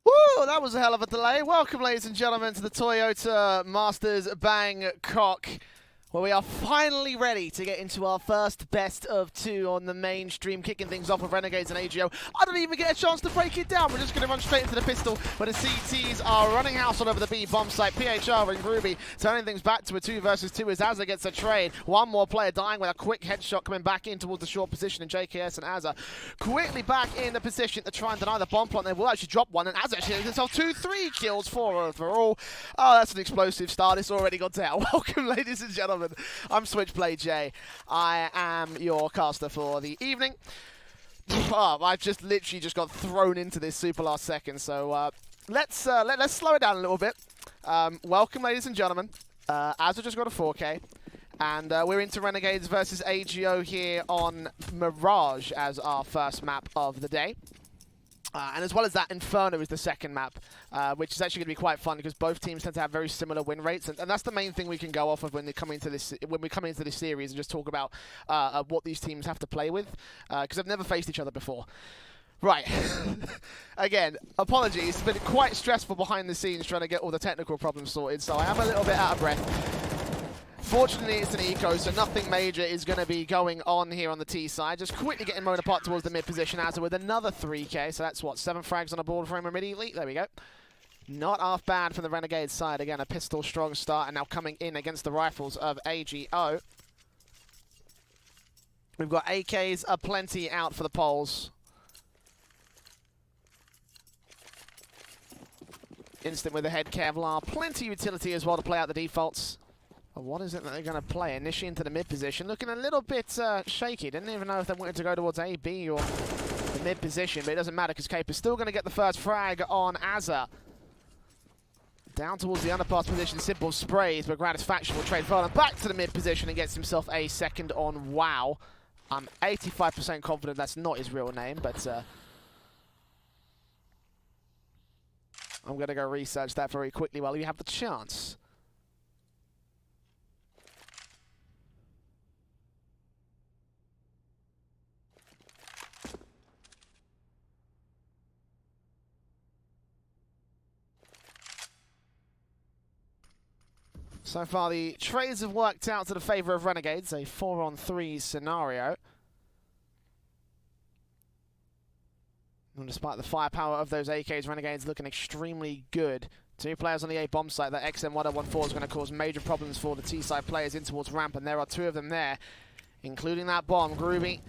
Woo, that was a hell of a delay. Welcome, ladies and gentlemen, to the Toyota Masters Bangkok, where we are finally ready to get into our first best of two on the main stream, kicking things off with Renegades and AGO. I don't even get a chance to break it down. We're just going to run straight into the pistol, where the CTs are running house all over the B bomb site. PHR and Groovy turning things back to a 2 versus 2 as Azza gets a trade. One more player dying with a quick headshot coming back in towards the short position, and JKS and Azza quickly back in the position to try and deny the bomb plot. They will actually drop one, and Azza actually has himself 2-3 kills, 4 overall. Oh, that's an explosive start. It's already gone down. Welcome, ladies and gentlemen. I'm Switchblade J. I am your caster for the evening. Oh, I've just literally got thrown into this super last second, so let's slow it down a little bit. Welcome, ladies and gentlemen. Azza just got a 4K, and we're into Renegades versus AGO here on Mirage as our first map of the day. And as well as that, Inferno is the second map, which is actually going to be quite fun because both teams tend to have very similar win rates, and that's the main thing we can go off of when we come into this series and just talk about what these teams have to play with, because they've never faced each other before. Right. Again, apologies. It's been quite stressful behind the scenes trying to get all the technical problems sorted, so I am a little bit out of breath. Fortunately, it's an eco, so nothing major is going to be going on here on the T side. Just quickly getting Mona apart towards the mid position, Azza with another 3K. So that's what, 7 frags on the board for him immediately. There we go. Not half bad from the Renegade side. Again, a pistol strong start, and now coming in against the rifles of AGO. We've got AKs aplenty out for the Poles. Instant with the head Kevlar. Plenty of utility as well to play out the defaults. What is it that they're going to play? Initially into the mid position, looking a little bit shaky. Didn't even know if they wanted to go towards A, B, or the mid position, but it doesn't matter because Cape is still going to get the first frag on Azza. Down towards the underpass position, simple sprays, but Gratisfaction will trade further back to the mid position and gets himself a second on Wow. I'm 85% confident that's not his real name, but I'm going to go research that very quickly while you have the chance. So far, the trades have worked out to the favor of Renegades, a 4-on-3 scenario. And despite the firepower of those AKs, Renegades looking extremely good. 2 players on the A bomb site. That XM1014 is going to cause major problems for the T side players in towards ramp, and there are 2 of them there, including that bomb. Groovy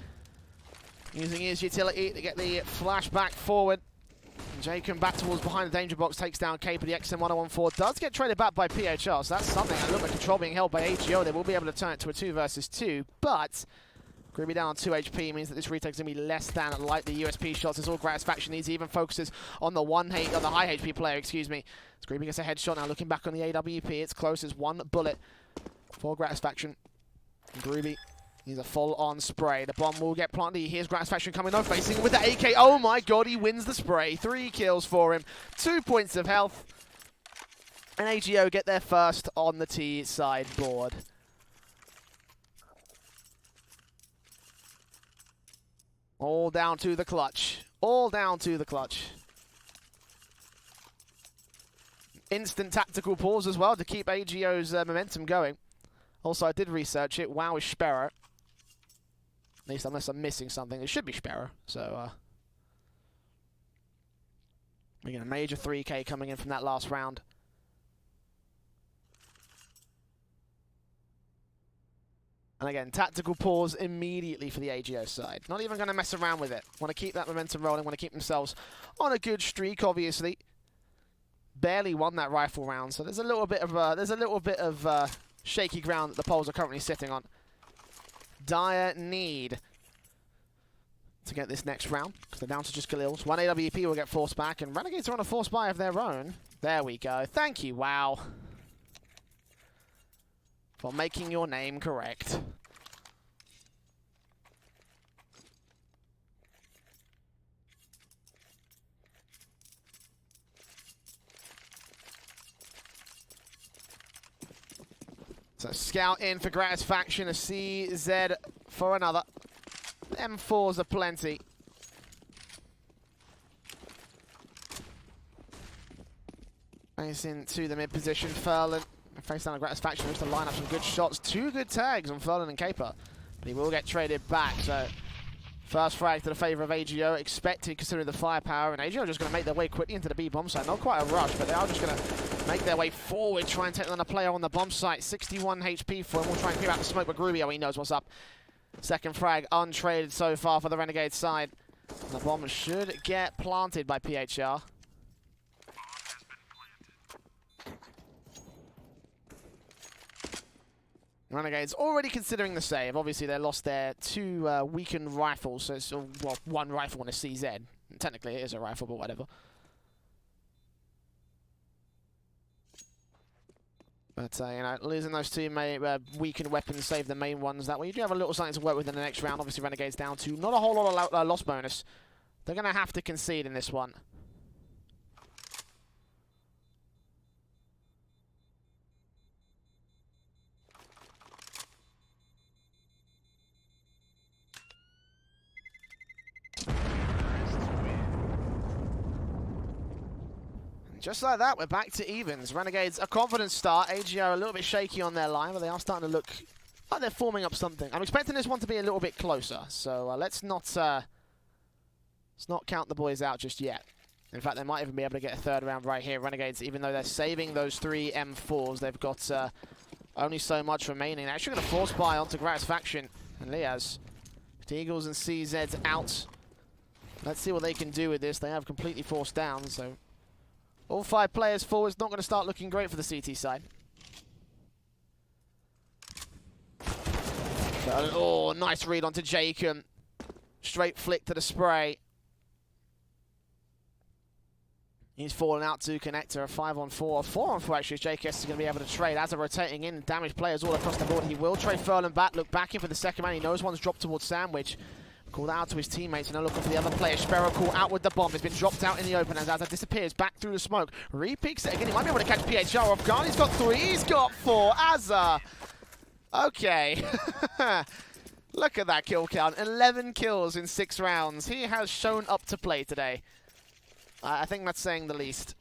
using his utility to get the flash back forward. Jacob back towards behind the danger box, takes down Cape, but the XM1014 does get traded back by PHR, so that's something. A little bit of control being held by AGO. They will be able to turn it to a 2 versus 2, but Groovy down on 2 HP means that this retake's going to be less than like the USP shots. As all Gratisfaction needs, even focuses on the high HP player, excuse me. As Groovy gets a headshot now, looking back on the AWP, it's close as 1 bullet for Gratisfaction. Groovy, he's a full-on spray. The bomb will get planted. Here's Gratisfaction coming over, facing with the AK. Oh my god, he wins the spray. 3 kills for him. 2 points of health. And AGO get their first on the T side board. All down to the clutch. All down to the clutch. Instant tactical pause as well to keep AGO's momentum going. Also, I did research it. Wow is Sparrow. At least unless I'm missing something. It should be Sparrow. So, we get a major 3K coming in from that last round. And again, tactical pause immediately for the AGO side. Not even going to mess around with it. Want to keep that momentum rolling. Want to keep themselves on a good streak, obviously. Barely won that rifle round, so there's a little bit of shaky ground that the Poles are currently sitting on. Dire need to get this next round, because they're down to just Khalils. 1 AWP will get forced back, and Renegades are on a force buy of their own. There we go. Thank you, Wow, for making your name correct. So scout in for Gratisfaction, a CZ for another. M4s are plenty. Facing to the mid position, Furlan. Face down a Gratisfaction, just to line up some good shots. 2 good tags on Furlan and Caper. But he will get traded back, so first frag to the favour of AGO, expected considering the firepower, and AGO are just going to make their way quickly into the B bomb site. Not quite a rush, but they are just going to make their way forward, try and take on a player on the bomb site. 61 HP for him. We'll try and clear out the smoke, but Grubio, he knows what's up. Second frag untraded so far for the Renegades side. The bomb should get planted by PHR. Renegades already considering the save. Obviously, they lost their 2 weakened rifles, so it's, well, 1 rifle and a CZ. Technically, it is a rifle, but whatever. But, you know, losing those 2 weakened weapons save the main ones. That way, you do have a little something to work with in the next round. Obviously, Renegades down to not a whole lot of loss bonus. They're going to have to concede in this one. Just like that, we're back to evens. Renegades, a confident start. AGO a little bit shaky on their line, but they are starting to look like they're forming up something. I'm expecting this one to be a little bit closer, so let's not count the boys out just yet. In fact, they might even be able to get a 3rd round right here. Renegades, even though they're saving those 3 M4s, they've got only so much remaining. They're actually going to force buy onto Gratisfaction and Liaz. Eagles and CZs out. Let's see what they can do with this. They have completely forced down, so all 5 players forwards, not going to start looking great for the CT side. Oh, nice read onto Jacob. Straight flick to the spray. He's fallen out to connector, a 5-on-4, a 4-on-4 actually. JKS is going to be able to trade as they're rotating in. Damage players all across the board. He will trade Furlan back, look back in for the second man. He knows one's dropped towards Sandwich. Called out to his teammates, and now looking for the other player. Sparrow call out with the bomb. It's been dropped out in the open as Azza disappears back through the smoke. Re-peeks it again. He might be able to catch PHR off guard. He's got 3. He's got 4. Azza. Okay. Look at that kill count. 11 kills in 6 rounds. He has shown up to play today. I think that's saying the least.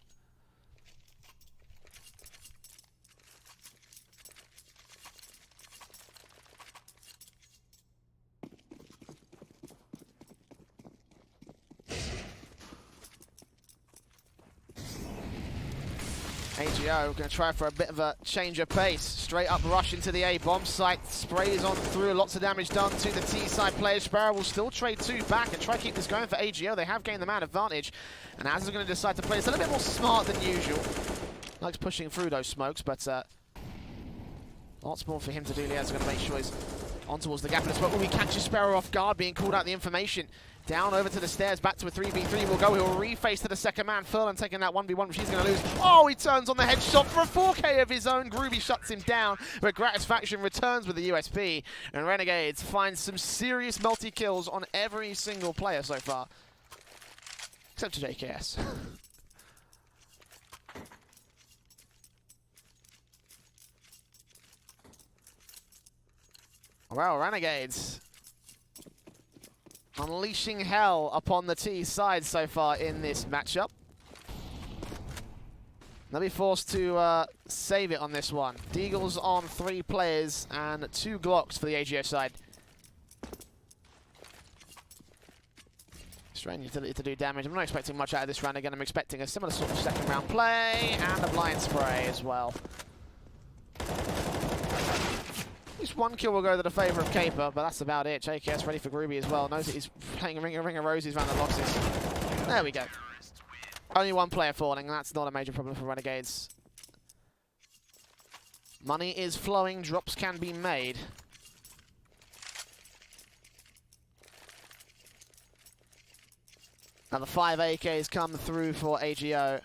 AGO going to try for a bit of a change of pace. Straight up rush into the A bomb site. Sprays on through. Lots of damage done to the T side players. Sparrow will still trade 2 back and try to keep this going for AGO. They have gained the man advantage. And Az is going to decide to play this a little bit more smart than usual. Likes pushing through those smokes, but lots more for him to do. Liaz is going to make sure he's on towards the gap in the smoke. He catches Sparrow off guard, being called out the information. Down over to the stairs, back to a 3v3 will go. He'll reface to the second man. Furlan taking that 1v1, which he's going to lose. Oh, he turns on the headshot for a 4K of his own. Groovy shuts him down, but Gratisfaction returns with the USP. And Renegades find some serious multi-kills on every single player so far. Except for JKS. Well, Renegades unleashing hell upon the T side so far in this matchup. They'll be forced to save it on this one. Deagles on 3 players and 2 Glocks for the AGO side. Strain utility to do damage. I'm not expecting much out of this round again. I'm expecting a similar sort of second round play and a blind spray as well. At least 1 kill will go to the favour of Caper, but that's about it. JKS ready for Groovy as well. Knows that he's playing a ring of roses around the boxes. There we go. Only 1 player falling, and that's not a major problem for Renegades. Money is flowing, drops can be made. Now the 5 AKs come through for AGO.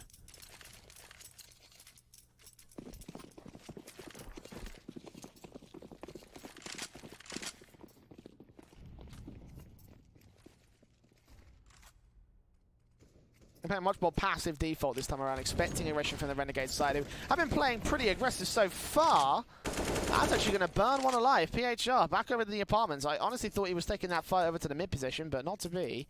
A much more passive default this time around, expecting aggression from the Renegade side, who have been playing pretty aggressive so far. That's actually going to burn one alive. PHR back over to the apartments. I honestly thought he was taking that fight over to the mid position, but not to be.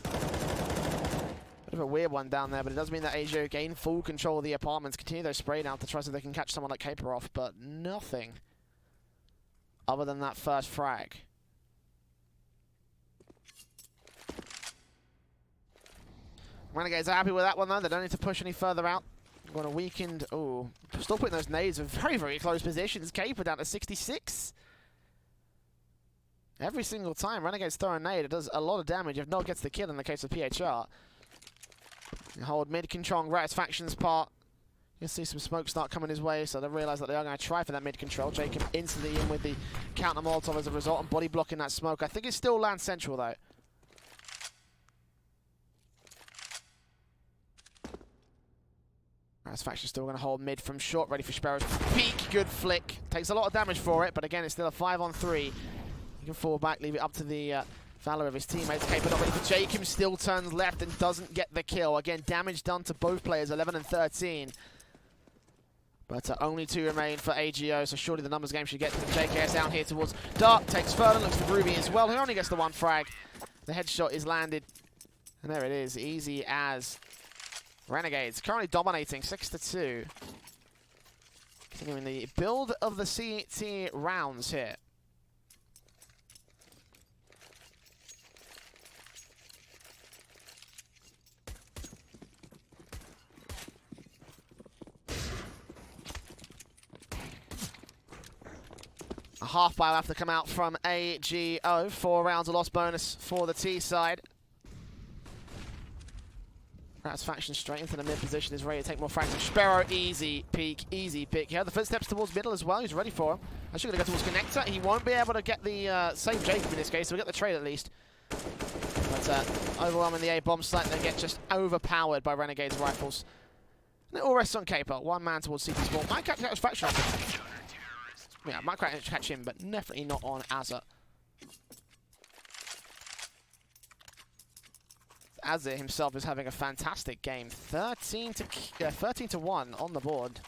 But Bit of a weird one down there, but it does mean that AGO gain full control of the apartments. Continue those spray down to try so they can catch someone like Caper off, but nothing other than that first frag. Renegades are happy with that one though. They don't need to push any further out. Got a weakened. Oh, still putting those nades in very, very close positions. Caper down to 66. Every single time Renegades throw a nade, it does a lot of damage if not gets the kill in the case of PHR. You hold mid control on Gratisfaction's part. You'll see some smoke start coming his way, so they realise that they are going to try for that mid control. Jacob instantly in with the counter Molotov as a result and body blocking that smoke. I think it still lands central though. Gratisfaction still going to hold mid from short, ready for Sparrow's peak. Good flick. Takes a lot of damage for it, but again, it's still a 5-on-3. He can fall back, leave it up to the valor of his teammates. Caper not ready for Jacob, still turns left and doesn't get the kill. Again, damage done to both players, 11 and 13. But only 2 remain for AGO, so surely the numbers game should get to the JKS down here towards Dark. Takes Furlan, looks for Ruby as well, who only gets the 1 frag. The headshot is landed. And there it is, easy as Renegades. Currently dominating, 6-2. Continuing the build of the CT rounds here. A half buy will have to come out from AGO. 4 rounds of loss bonus for the T side. Gratisfaction straight into the mid position is ready to take more frags. Sparrow, easy peek, easy pick. He had the footsteps towards middle as well. He's ready for him. Actually going to go towards Connector. He won't be able to get the save Jacob in this case, so we'll get the trade at least. But overwhelming the A-bomb site, they get just overpowered by Renegades rifles. And it all rests on Caper. 1 man towards CT spawn. Might catch Gratisfaction. Yeah, might catch him, but definitely not on Azza. Azza himself is having a fantastic game. 13-1 on the board.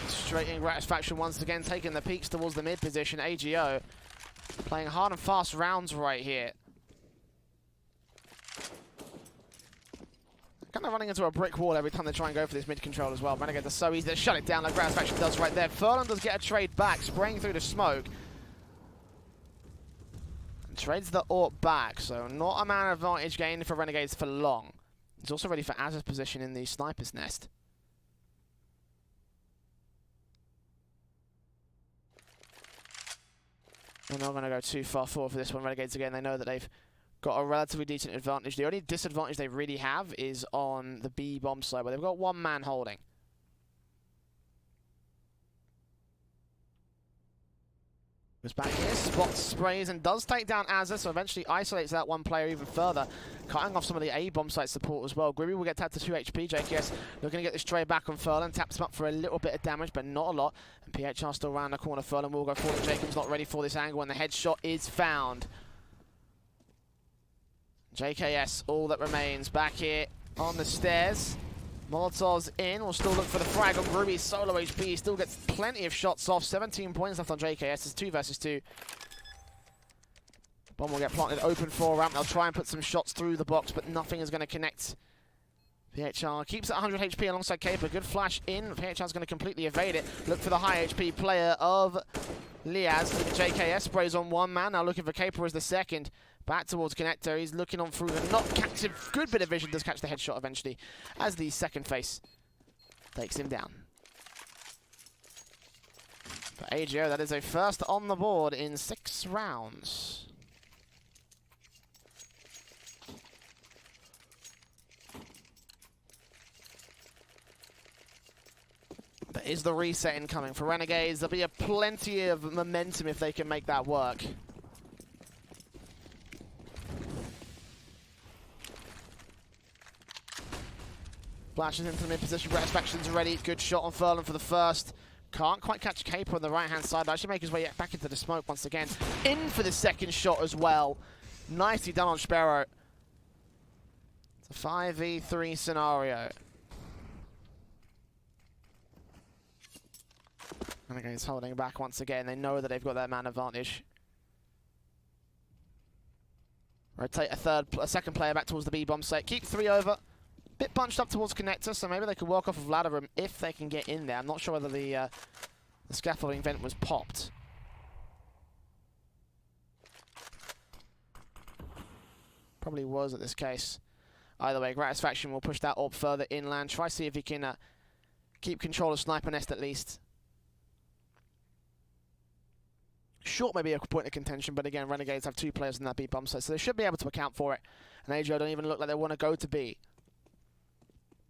Straight in Gratisfaction once again, taking the peaks towards the mid position. AGO playing hard and fast rounds right here. Kind of running into a brick wall every time they try and go for this mid control as well. Renegades are so easy to shut it down like Gratisfaction does right there. Furlan does get a trade back, spraying through the smoke. And trades the AWP back, so not a man advantage gained for Renegades for long. He's also ready for Azza's position in the sniper's nest. They're not going to go too far forward for this one. Renegades again, they know that they've got a relatively decent advantage. The only disadvantage they really have is on the B bomb side, where they've got 1 man holding. Goes back here, spots, sprays, and does take down Azza, so eventually isolates that 1 player even further, cutting off some of the A-bomb site support as well. Gribby will get tapped to 2 HP. JKS looking to get this trade back on Furlan, taps him up for a little bit of damage, but not a lot. And PHR still around the corner. Furlan will go forward. Jacob's not ready for this angle, and the headshot is found. JKS, all that remains back here on the stairs. Molotov's in. We'll still look for the frag on Ruby's solo HP. He still gets plenty of shots off. 17 points left on JKS. It's 2 versus 2. Bomb will get planted open for ramp. They'll try and put some shots through the box, but nothing is going to connect. PHR keeps at 100 HP alongside Caper. Good flash in. PHR's going to completely evade it. Look for the high HP player of Liaz. JKS sprays on 1 man. Now looking for Caper as the second. Back towards Connector. He's looking on through the not catch him. Good bit of vision. Does catch the headshot eventually as the second face takes him down. For AGO, that is a first on the board in 6 rounds. But is the reset incoming for Renegades? There'll be plenty of momentum if they can make that work. Flashes into the mid position. Gratisfaction's ready. Good shot on Furlan for the first. Can't quite catch Caper on the right-hand side. Actually make his way back into the smoke once again. In for the second shot as well. Nicely done on Sparrow. It's a 5v3 scenario. Renegades holding back once again. They know that they've got that man advantage. Rotate a second player back towards the B-bomb site. Keep 3 over. Bit bunched up towards connector, so maybe they could work off of ladder room if they can get in there. I'm not sure whether the scaffolding vent was popped. Probably was at this case. Either way, Gratisfaction will push that orb further inland. Try see if he can keep control of Sniper Nest at least. Short may be a point of contention, but again, Renegades have 2 players in that B bomb site, so they should be able to account for it. And AGO don't even look like they want to go to B.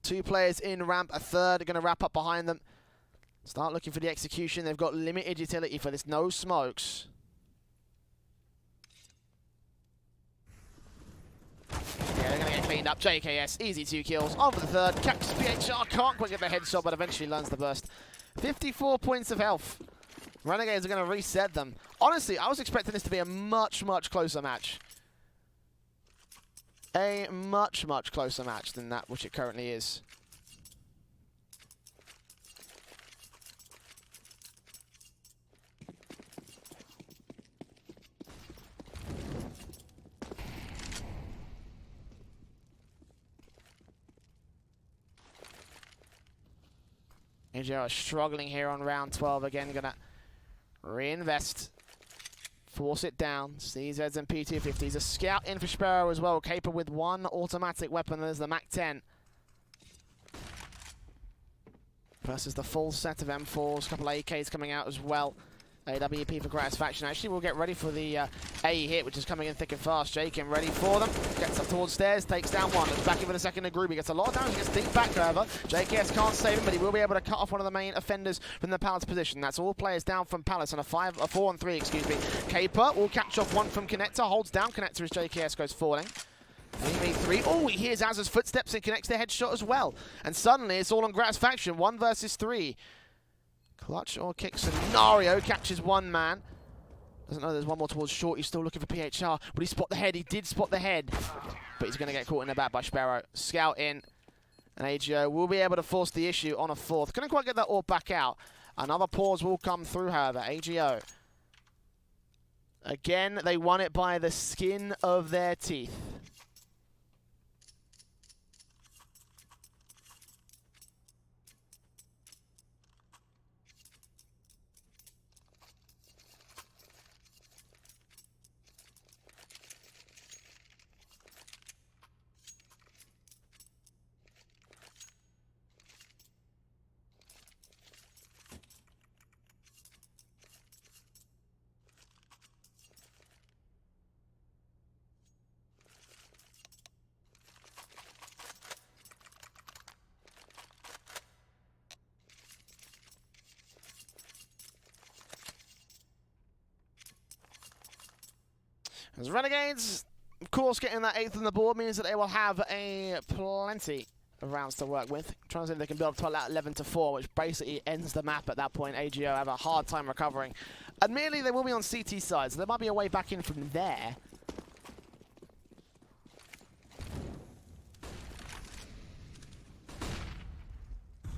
2 players in ramp, a third are going to wrap up behind them. Start looking for the execution. They've got limited utility for this. No smokes. Yeah, they're going to get cleaned up. JKS, easy 2 kills. On for the third. Catches PHR, can't quite get the headshot, but eventually learns the burst. 54 points of health. Renegades are going to reset them. Honestly, I was expecting this to be a much, much closer match. A much, much closer match than that, which it currently is. AGO are struggling here on round 12 again. Gonna reinvest. Force it down. CZs and P250s. A scout in for Sparrow as well. Caper with 1 automatic weapon. There's the MAC-10. Versus the full set of M4s. A couple of AKs coming out as well. AWP for Gratisfaction. Actually, we'll get ready for the A hit, which is coming in thick and fast. Jakin ready for them. Gets up towards stairs, takes down 1. Looks back in for the second to Groovy. Gets a lot of damage, gets deep back, however. JKS can't save him, but he will be able to cut off one of the main offenders from the Palace position. That's all players down from Palace on a 4-on-3, excuse me. Caper will catch off 1 from Connector. Holds down Connector as JKS goes falling. He 3. Oh, he hears Azza's footsteps and connects the headshot as well. And suddenly it's all on Gratisfaction. 1 versus 3. Clutch or kick scenario. Catches 1 man. Doesn't know there's 1 more towards short. He's still looking for PHR. Would he spot the head? He did spot the head. But he's going to get caught in the back by Sparrow. Scout in. And AGO will be able to force the issue on a 4th. Couldn't quite get that orb back out. Another pause will come through, however. AGO. Again, they won it by the skin of their teeth. As Renegades, of course, getting that 8th on the board means that they will have a plenty of rounds to work with. Trying to see if they can build up to 11-4, which basically ends the map at that point. AGO have a hard time recovering. Admittedly, they will be on CT side, so there might be a way back in from there.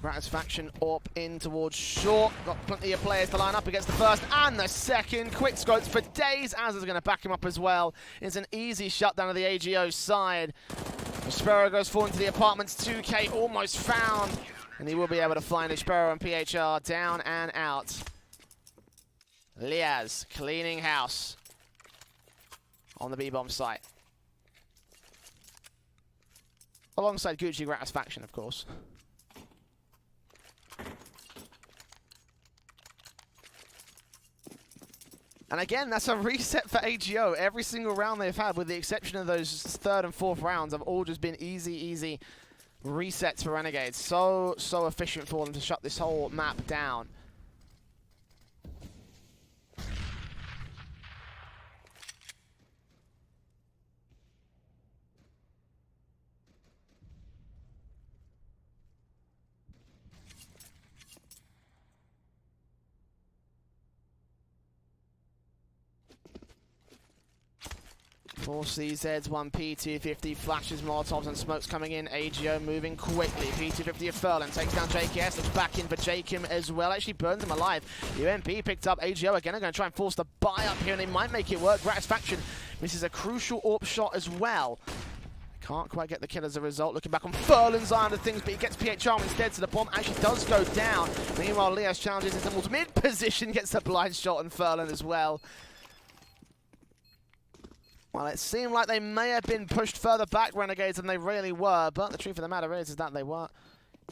Gratisfaction up in towards short. Got plenty of players to line up against the first and the second. Quick scopes for days. Azza's going to back him up as well. It's an easy shutdown of the AGO side. Sparrow goes forward into the apartments. 2K almost found. And he will be able to find it. Sparrow and PHR down and out. Liaz cleaning house on the B-bomb site. Alongside Gucci Gratisfaction, of course. And again, that's a reset for AGO. Every single round they've had, with the exception of those 3rd and 4th rounds, have all just been easy resets for Renegades. So efficient for them to shut this whole map down. 4 CZs, 1 P250, flashes, Molotovs and smokes coming in. AGO moving quickly. P250 of Furlan takes down JKS, looks back in for Jakim as well. Actually burns him alive. UMP picked up AGO again. They're going to try and force the buy up here and they might make it work. Gratisfaction misses a crucial AWP shot as well. Can't quite get the kill as a result. Looking back on Furlan's side of things, but he gets PHR instead, so the bomb actually does go down. Meanwhile, Leos challenges into mid-position, gets a blind shot on Furlan as well. Well, it seemed like they may have been pushed further back, Renegades, than they really were, but the truth of the matter is that they were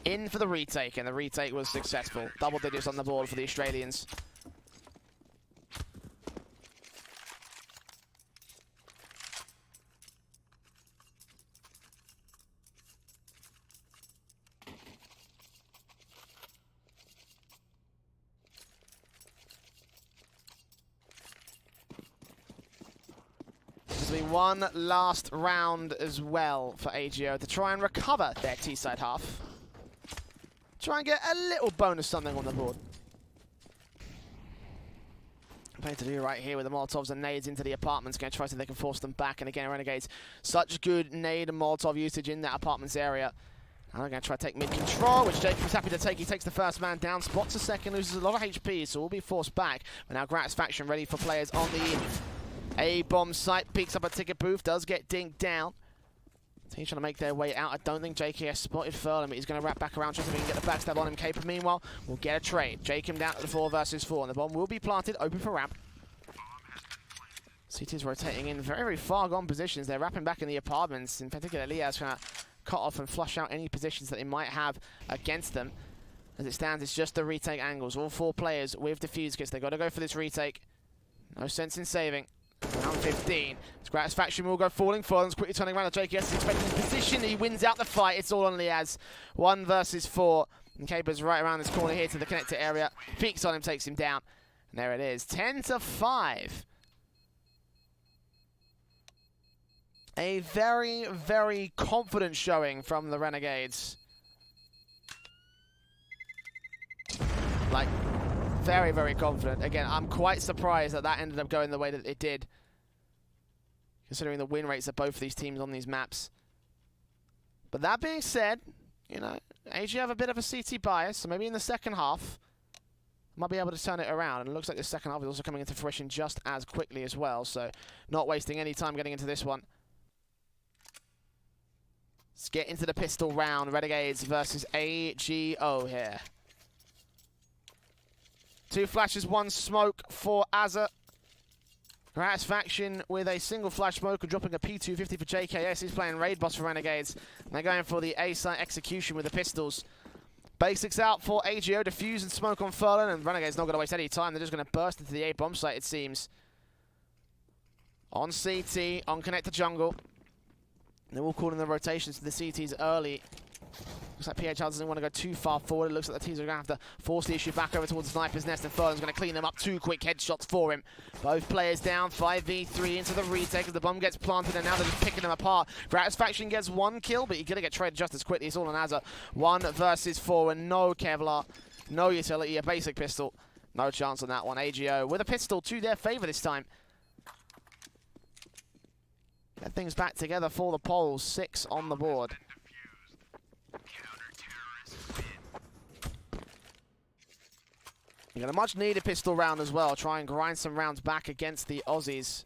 in for the retake, and the retake was successful. Double digits on the board for the Australians. Be one last round as well for AGO to try and recover their T-side half. Try and get a little bonus something on the board. Plenty to do right here with the Molotovs and nades into the apartments. Going to try so they can force them back. And again, Renegades, such good nade and Molotov usage in that apartments area. And they're going to try to take mid-control, which Jacob is happy to take. He takes the first man down, spots a second, loses a lot of HP, so will be forced back. But now Gratisfaction ready for players on the A-bomb site, peeks up a ticket booth, does get dinked down. He's trying to make their way out. I don't think JKS spotted Furlan, but he's going to wrap back around, trying to get the backstab on him. Caper, meanwhile, will get a trade. Jacob down to the 4 versus 4, and the bomb will be planted, open for ramp. CT's rotating in very, very far gone positions. They're wrapping back in the apartments. In particular, Leah's trying to cut off and flush out any positions that they might have against them. As it stands, it's just the retake angles. All 4 players with defuse kits. They've got to go for this retake. No sense in saving. Round 15. Gratisfaction will go falling. Furlan's quickly turning around. JKS is expecting his position. He wins out the fight. It's all on Liaz. 1 versus 4. And Caper's right around this corner here to the connector area. Peeks on him, takes him down. And there it is. 10-5. A very, very confident showing from the Renegades. Like, very, very confident. Again, I'm quite surprised that that ended up going the way that it did, considering the win rates of both of these teams on these maps. But that being said, you know, AG have a bit of a CT bias, so maybe in the second half, might be able to turn it around. And it looks like the second half is also coming into fruition just as quickly as well, so not wasting any time getting into this one. Let's get into the pistol round. Renegades versus AGO here. 2 flashes, 1 smoke for Azza. Gratisfaction with a single flash smoke and dropping a P250 for JKS. He's playing raid boss for Renegades. And they're going for the A-site execution with the pistols. Basics out for AGO. Defuse and smoke on Furlan. And Renegades not going to waste any time. They're just going to burst into the A-bomb site, it seems. On CT, on connector jungle. They're all calling the rotations to the CTs early. Looks like PHR doesn't want to go too far forward. It looks like the teams are going to have to force the issue back over towards the sniper's nest, and Furlan's going to clean them up. 2 quick headshots for him. Both players down, 5v3 into the retake as the bomb gets planted, and now they're just picking them apart. Gratisfaction gets 1 kill, but you're going to get traded just as quickly. It's all on Azza. 1 versus 4, and no Kevlar, no utility, a basic pistol. No chance on that one. AGO with a pistol to their favor this time. Get things back together for the Poles. 6 on the board. You got a much needed pistol round as well. Try and grind some rounds back against the Aussies.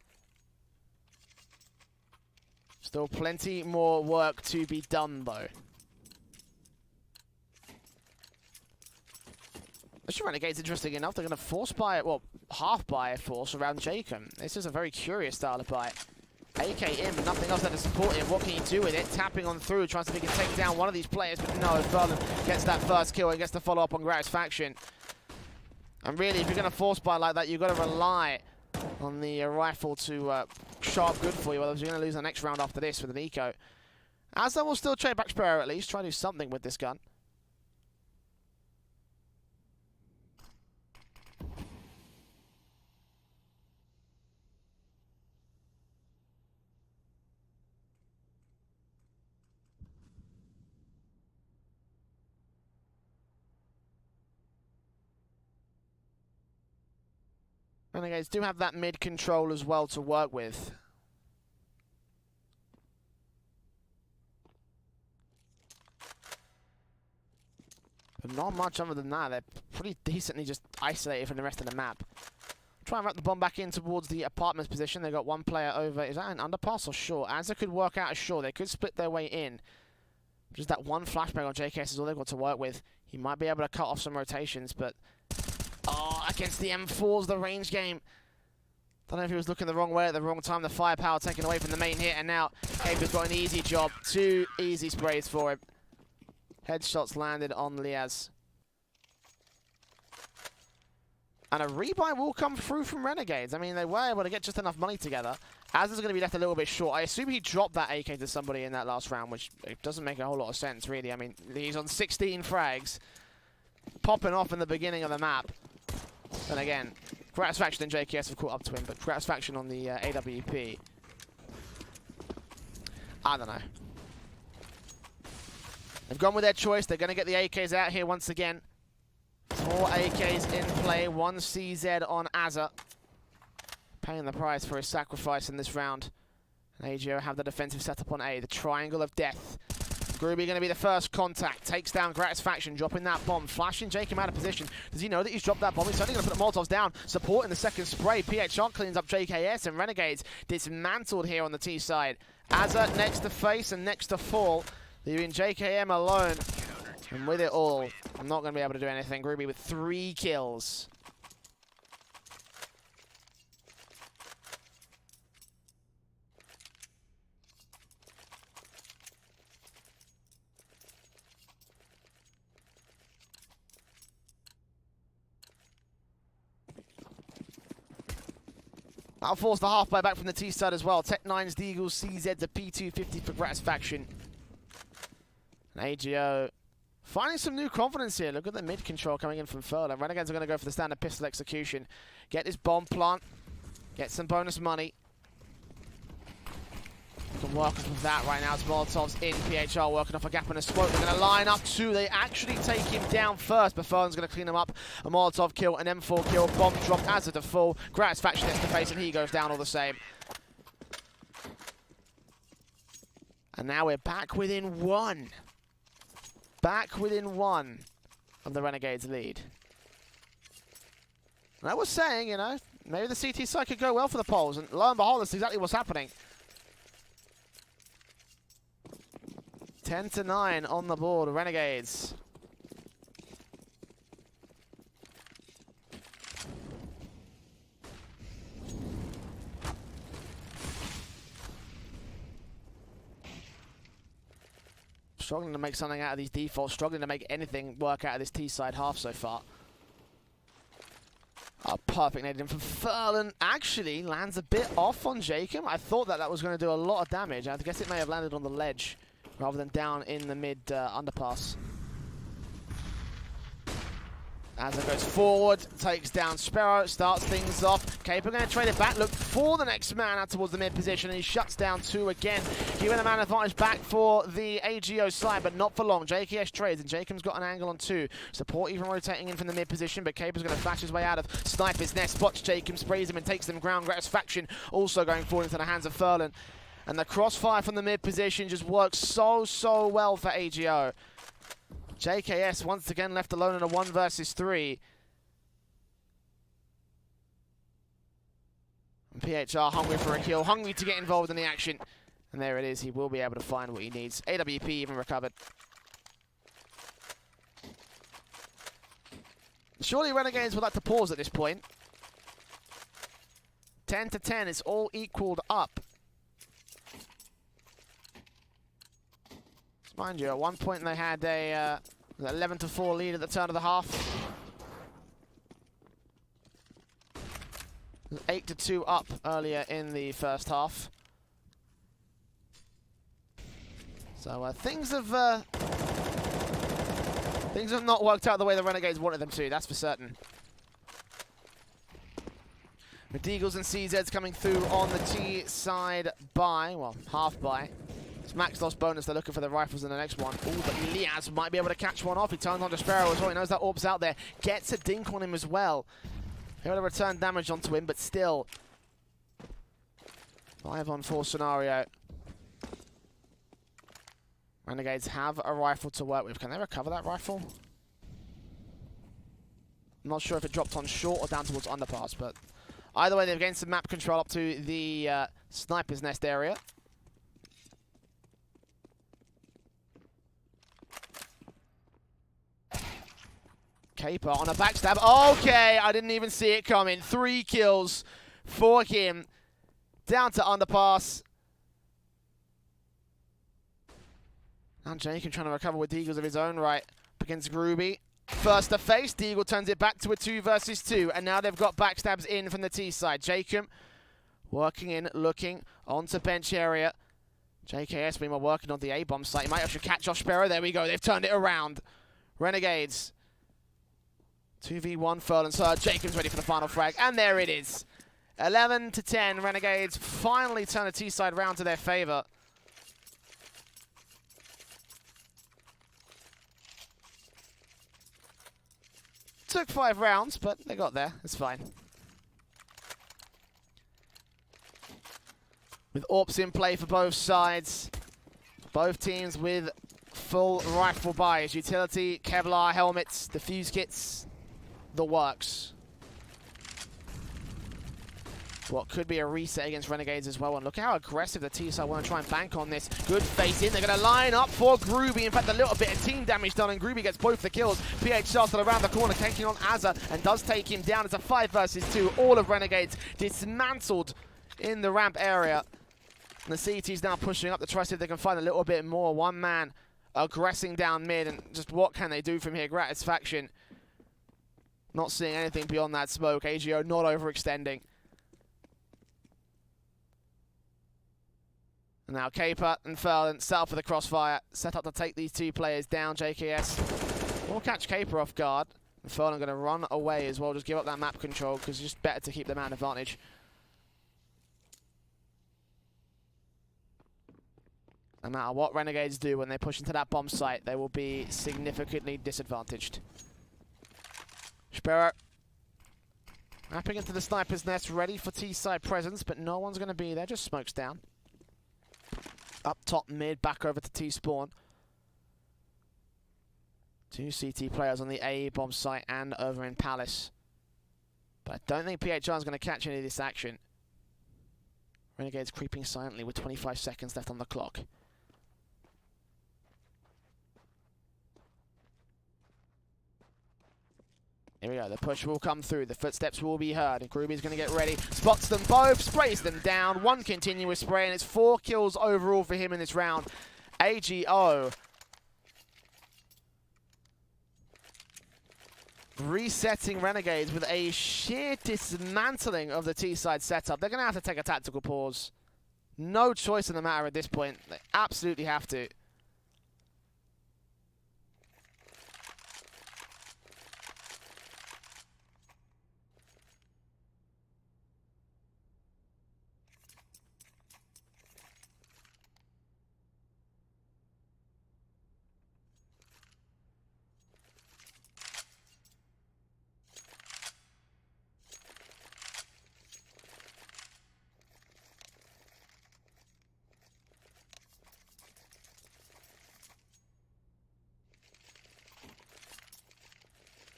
Still plenty more work to be done though. This Renegade's interesting enough. They're going to force buy it, well, half buy a force around Jacob. This is a very curious style of buy. AK in, but nothing else there to support him. What can you do with it? Tapping on through, trying to see if he can take down one of these players, but no, Furlan gets that first kill and gets to follow up on Gratisfaction. And really, if you're going to force buy like that, you've got to rely on the rifle to show up good for you, otherwise you're going to lose the next round after this with an eco. Azza will still trade back Sparrow at least, try to do something with this gun. Renegades do have that mid control as well to work with. But not much other than that. They're pretty decently just isolated from the rest of the map. Try and wrap the bomb back in towards the apartments position. They've got one player over. Is that an underpass or short? As it could work out as short. They could split their way in. Just that one flashbang on JKS is all they've got to work with. He might be able to cut off some rotations, but... Oh, against the M4s, the range game. Don't know if he was looking the wrong way at the wrong time. The firepower taken away from the main hit, and now Caper's got an easy job. 2 easy sprays for him. Headshots landed on Liaz. And a rebuy will come through from Renegades. I mean, they were able to get just enough money together. Az is going to be left a little bit short. I assume he dropped that AK to somebody in that last round, which it doesn't make a whole lot of sense, really. I mean, he's on 16 frags, popping off in the beginning of the map. And again, Gratisfaction and JKS have caught up to him, but Gratisfaction on the AWP. I don't know. They've gone with their choice. They're going to get the AKs out here once again. 4 AKs in play, 1 CZ on Azza. Paying the price for his sacrifice in this round. And AGO have the defensive setup on A. The triangle of death. Groovy going to be the first contact. Takes down Gratisfaction, dropping that bomb. Flashing Jacob out of position. Does he know that he's dropped that bomb? He's certainly going to put the Molotovs down. Supporting the second spray. PHR cleans up JKS, and Renegades dismantled here on the T side. Azza next to face and next to fall. Leaving JKM alone. And with it all, I'm not going to be able to do anything. Groovy with 3 kills. That'll force the halfway back from the T side as well. Tech 9's the Eagles, CZ's a P250 for Gratisfaction. And AGO finding some new confidence here. Look at the mid control coming in from Furler. Renegades are going to go for the standard pistol execution. Get this bomb plant. Get some bonus money. Can work off of that right now. It's Molotovs in. PHR working off a gap and a smoke. They're going to line up 2. They actually take him down first, but Furlan's going to clean him up. A Molotov kill, an M4 kill, bomb drop as a default. Gratisfaction hits the face, and he goes down all the same. And now we're back within 1. Back within 1 of the Renegades lead. And I was saying, you know, maybe the CT side could go well for the Poles, and lo and behold, that's exactly what's happening. 10-9 on the board, Renegades. Struggling to make something out of these defaults, struggling to make anything work out of this T-side half so far. A perfect nade in from Furlan. Actually lands a bit off on Jacob. I thought that was going to do a lot of damage. I guess it may have landed on the ledge rather than down in the mid underpass. As it goes forward, takes down Sparrow, starts things off. Caper going to trade it back, look for the next man out towards the mid position, and he shuts down 2 again. Giving the man advantage back for the AGO side, but not for long. JKS trades, and Jacob's got an angle on 2. Support even rotating in from the mid position, but Caper's going to flash his way out of Sniper's nest, spots Jacob, sprays him, and takes them ground. Gratisfaction also going forward into the hands of Furlan. And the crossfire from the mid position just works so well for AGO. JKS once again left alone in a 1 versus 3. And PHR hungry for a kill, hungry to get involved in the action. And there it is, he will be able to find what he needs. AWP even recovered. Surely Renegades would like to pause at this point. 10-10, it's all equaled up. Mind you, at one point they had a 11-4 lead at the turn of the half. 8-2 up earlier in the first half. So things have not worked out the way the Renegades wanted them to. That's for certain. With Eagles and CZs coming through on the T side by, well, half by. It's max loss bonus. They're looking for the rifles in the next one. Ooh, but Liaz might be able to catch one off. He turns on to Sparrow as well. He knows that orb's out there. Gets a dink on him as well. Able to return damage onto him, but still. 5-on-4 scenario. Renegades have a rifle to work with. Can they recover that rifle? I'm not sure if it dropped on short or down towards underpass, but either way, they've gained some map control up to the sniper's nest area. Caper on a backstab. Okay, I didn't even see it coming. 3 kills for him. Down to underpass. And Jacob trying to recover with Deagles of his own right against Groovy. First to face, Deagle turns it back to a 2 versus 2. And now they've got backstabs in from the T side. Jacob working in, looking onto bench area. JKS meanwhile working on the A-bomb site. He might actually catch off Sparrow. There we go. They've turned it around. Renegades. 2v1 Furl and Sir. Jacob's ready for the final frag. And there it is. 11 to 10. Renegades finally turn the T side round to their favor. Took 5 rounds, but they got there. It's fine. With AWPs in play for both sides. Both teams with full rifle buys. Utility, Kevlar helmets, defuse kits, the works. What could be a reset against Renegades as well. And look how aggressive the T-side want to try and bank on this. Good face in. They're going to line up for Groovy. In fact, a little bit of team damage done, and Groovy gets both the kills. PHR still around the corner, taking on Azza, and does take him down. It's a 5 versus 2. All of Renegades dismantled in the ramp area. And the CT's now pushing up to try to see if they can find a little bit more. One man aggressing down mid, and just what can they do from here? Gratisfaction not seeing anything beyond that smoke. AGO not overextending. And now Caper and Ferland set up for the crossfire, set up to take these 2 players down. JKS will catch Caper off guard. And Ferland going to run away as well, just give up that map control, because it's just better to keep the man advantage. No matter what Renegades do when they push into that bomb site, they will be significantly disadvantaged. Sparrow mapping into the sniper's nest, ready for T-side presence, but no one's going to be there, just smokes down. Up top mid, back over to T-spawn. 2 CT players on the A bomb site and over in Palace. But I don't think PHR is going to catch any of this action. Renegades creeping silently with 25 seconds left on the clock. Here we go, the push will come through, the footsteps will be heard, and Groovy is going to get ready, spots them both, sprays them down, 1 continuous spray, and it's 4 kills overall for him in this round. AGO resetting Renegades with a sheer dismantling of the T-side setup. They're going to have to take a tactical pause. No choice in the matter at this point. They absolutely have to.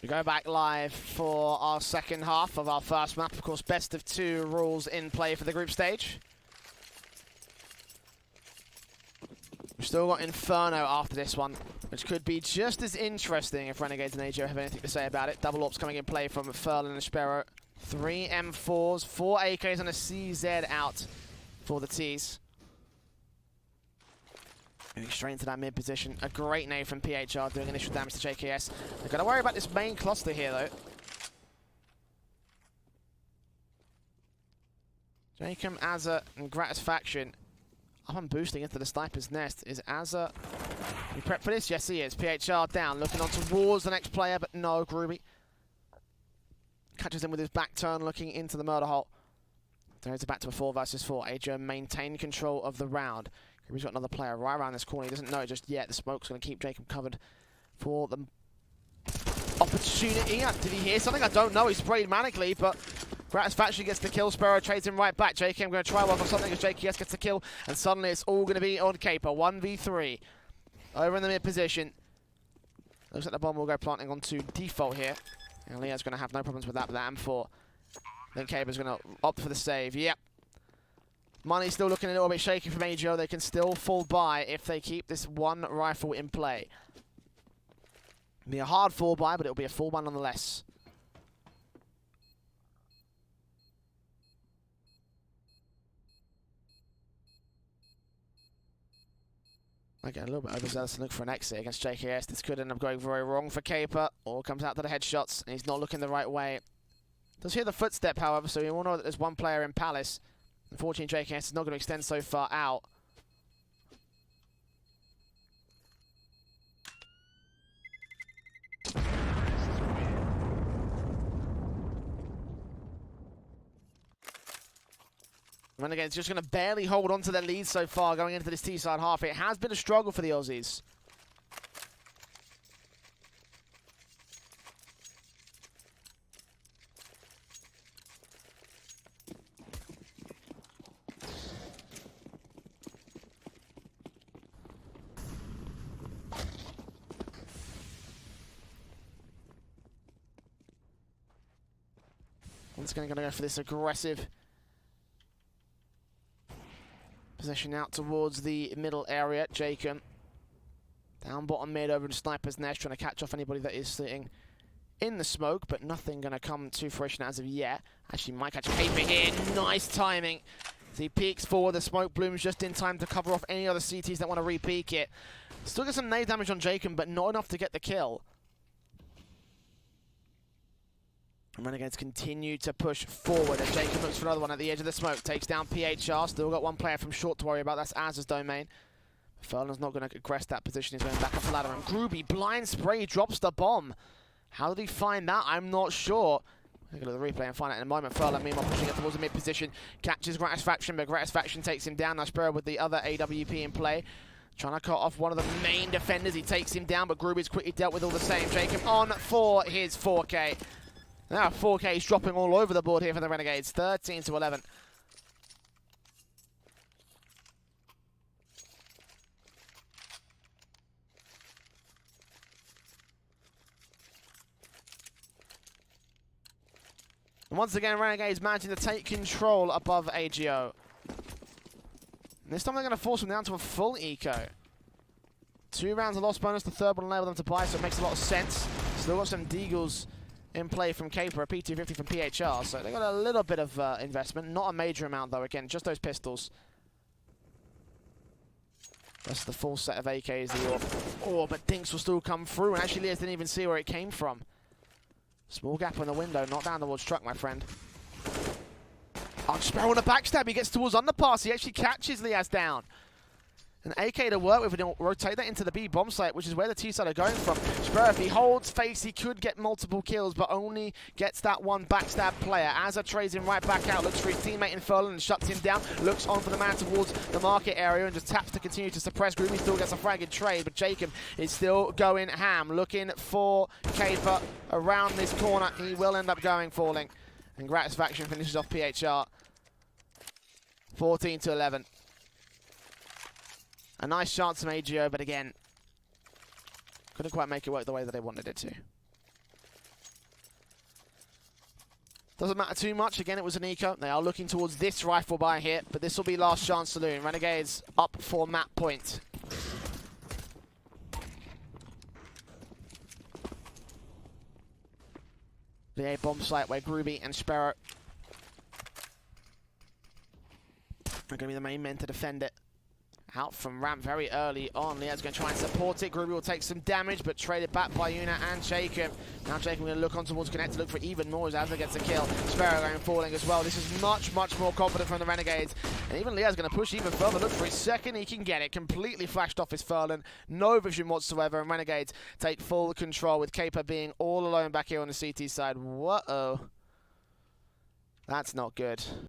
We go back live for our second half of our first map. Of course, best of 2 rules in play for the group stage. We've still got Inferno after this one, which could be just as interesting if Renegades and AGO have anything to say about it. Double AWPs coming in play from Ferland and Sparrow. 3 M4s, 4 AKs and a CZ out for the Ts. Moving straight into that mid position. A great nade from PHR doing initial damage to JKS. They've got to worry about this main cluster here, though. Jacob, Azza, and Gratisfaction up and boosting into the sniper's nest. Is Azza... You prep for this? Yes, he is. PHR down, looking on towards the next player, but no, Groovy catches him with his back turn, looking into the murder hole. Throws it back to a 4 versus 4. Adrian maintain control of the round. He's got another player right around this corner. He doesn't know it just yet. The smoke's going to keep Jacob covered for the opportunity. Did he hear something? I don't know. He sprayed manically, but Gratisfaction gets the kill. Sparrow trades him right back. JKM going to try work on something as JKS gets the kill, and suddenly it's all going to be on Caper. 1v3 over in the mid position. Looks like the bomb will go planting onto default here. And Leah's going to have no problems with that M4. Then Caber's going to opt for the save. Yep. Money's still looking a little bit shaky from AGO. They can still fall by if they keep this one rifle in play. It'll be a hard fall by, but it'll be a fall by nonetheless. I get a little bit overzealous and look for an exit against JKS. This could end up going very wrong for Caper. All comes out to the headshots, and he's not looking the right way. Does hear the footstep, however, so we all know that there's one player in Palace. Unfortunately, JKS is not going to extend so far out. Renegades just going to barely hold on to their lead so far going into this T-side half. It has been a struggle for the Aussies. Once again, going to go for this aggressive possession out towards the middle area. Jacob down bottom mid over in Sniper's Nest, trying to catch off anybody that is sitting in the smoke, but nothing going to come to fruition as of yet. Actually, might catch Caper here. Nice timing. As he peeks forward, the smoke blooms just in time to cover off any other CTs that want to re-peek it. Still get some nade damage on Jacob, but not enough to get the kill. Renegades continue to push forward as Jacob looks for another one at the edge of the smoke. Takes down PHR. Still got one player from short to worry about. That's Az's domain. Furlan's not going to aggress that position. He's going back up the ladder. And Groovy, blind spray, drops the bomb. How did he find that? I'm not sure. We'll go to the replay and find out in a moment. Furlan, meanwhile, pushing it towards the mid position. Catches Gratisfaction, but Gratisfaction takes him down. Now Spero with the other AWP in play. Trying to cut off one of the main defenders. He takes him down, but Groovy's quickly dealt with all the same. Jacob on for his 4K. Now 4K is dropping all over the board here for the Renegades. 13-11. And once again, Renegades managing to take control above AGO. And this time they're going to force them down to a full eco. 2 rounds of loss bonus, the third one will enable them to buy, so it makes a lot of sense. Still got some Deagles in play from Caper, a P250 from PHR, so they got a little bit of investment, not a major amount though, again, just those pistols. That's the full set of AKs, the AWP. Oh, but Dinks will still come through, and actually Leas didn't even see where it came from. Small gap in the window, not down towards truck, my friend. Sparrow on a backstab, he gets towards underpass, he actually catches Leas down. An AK to work with, and he'll rotate that into the B bomb site, which is where the T-side are going from. Sparrow, if he holds face, he could get multiple kills, but only gets that one backstab player. Azza trades him right back out, looks for his teammate in Furlan and shuts him down. Looks on for the man towards the market area and just taps to continue to suppress. Groovy still gets a fragged trade, but Jacob is still going ham, looking for Caper around this corner. He will end up falling. And Gratisfaction finishes off PHR. 14-11. A nice chance from AGO, but again, couldn't quite make it work the way that they wanted it to. Doesn't matter too much. Again, it was an eco. They are looking towards this rifle buy here, but this will be last chance saloon. Renegades up for map point. The A bomb site where Groovy and Sparrow are going to be the main men to defend it. Out from ramp very early on. Lea's going to try and support it. Groovy will take some damage, but traded back by Una and Jacob. Now Jacob going to look on towards Connect to look for even more as Azza gets a kill. Sparrow going falling as well. This is much, much more confident from the Renegades. And even Lea's going to push even further. Look for his second. He can get it. Completely flashed off his Furlan. No vision whatsoever. And Renegades take full control with Caper being all alone back here on the CT side. Whoa. That's not good.